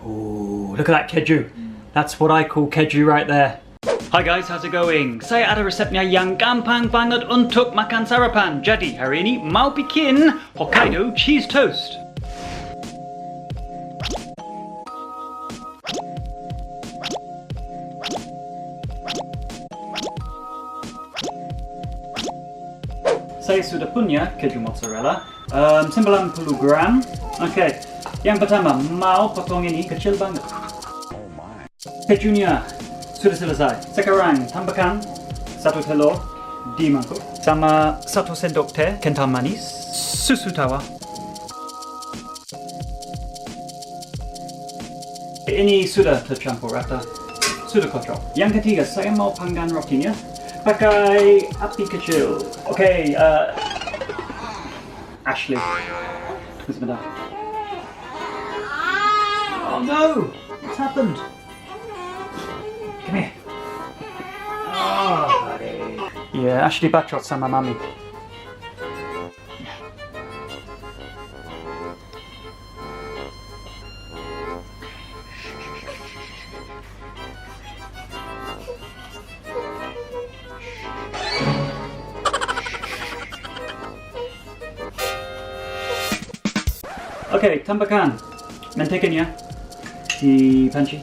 Ooh, look at that keju. That's what I call keju right there. Hi guys, how's it going? Saya ada resepnya yang gampang banget untuk makan sarapan. Jadi hari ini mau bikin Hokkaido cheese toast. Saya sudah punya keju mozzarella 90 gram. Oke, yang pertama mau potong ini kecil banget. Kejunya sudah selesai. Sekarang tambahkan 1 telur di mangkuk sama 1 sendok teh kental manis, susu tawar. Ini sudah tercampur rata, sudah kocok. Yang ketiga, saya mau panggang rotinya pakai api kecil. Oke, Ashley, sebentar. Oh no, what's happened? Come here. Oh, buddy. Yeah, Ashley bacot sama mami. Oke, tambahkan menteganya di panci.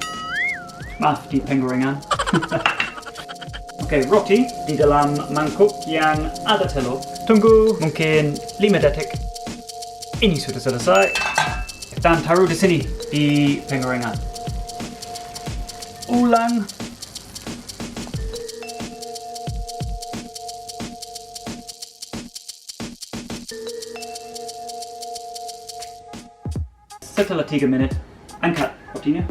Maaf, di penggorengan. Oke, roti di dalam mangkuk yang ada telur. Tunggu mungkin 5 detik. Ini sudah selesai. Dan taruh di sini di penggorengan. Ulang. Setelah 3 menit, angkat rotinya.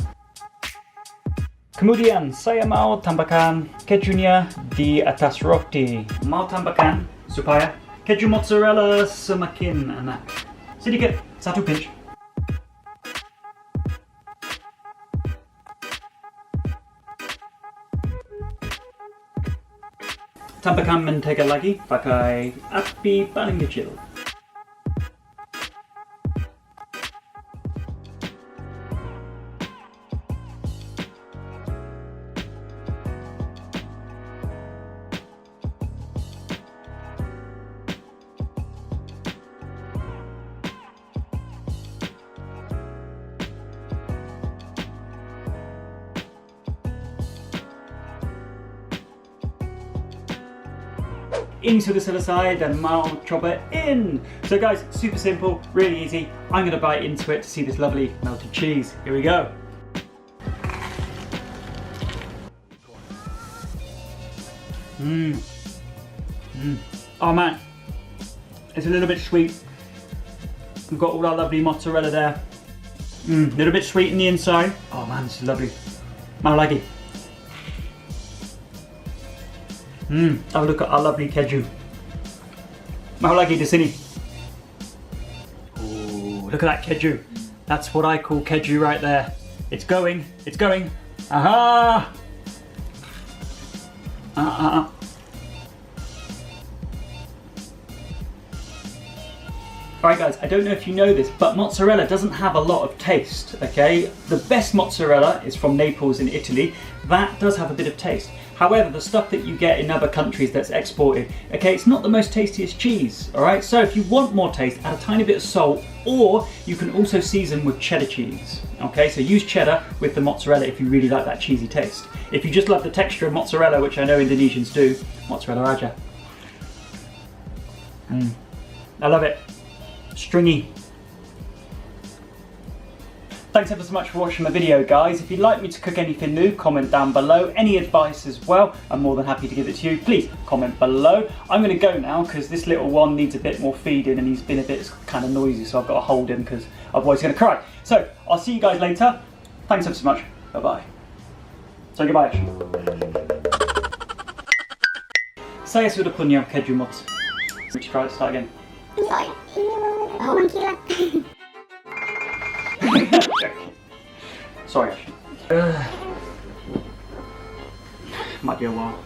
Kemudian saya mau tambahkan kejunya di atas roti. Mau tambahkan supaya keju mozzarella semakin enak. Sedikit, 1 pinch. Tambahkan mentega lagi pakai api paling kecil. Ini sudah selesai dan mau cobain. So guys, super simple, really easy. I'm going to bite into it to see this lovely melted cheese. Here we go. Oh man, it's a little bit sweet. We've got all that lovely mozzarella there. A little bit sweet in the inside. Oh man, this is lovely. Mau lagi. Oh look at our lovely keju. Mau lagi di sini. Ooh, look at that keju. That's what I call keju right there. It's going, it's going. Aha! Alright guys, I don't know if you know this, but mozzarella doesn't have a lot of taste, okay? The best mozzarella is from Naples in Italy. That does have a bit of taste. However, the stuff that you get in other countries that's exported, okay, it's not the most tastiest cheese, alright? So if you want more taste, add a tiny bit of salt, or you can also season with cheddar cheese, okay? So use cheddar with the mozzarella if you really like that cheesy taste. If you just love the texture of mozzarella, which I know Indonesians do, mozzarella aja. I love it. Stringy. Thanks ever so much for watching my video, guys. If you'd like me to cook anything new, comment down below. Any advice as well, I'm more than happy to give it to you. Please comment below. I'm going to go now because this little one needs a bit more feeding and he's been a bit kind of noisy, so I've got to hold him because otherwise he's going to cry. So I'll see you guys later. Thanks ever so much. Bye bye. So goodbye. Saya sudah punya keju mozzarella. Let's try it. Start again. Sorry, actually. Might be a while.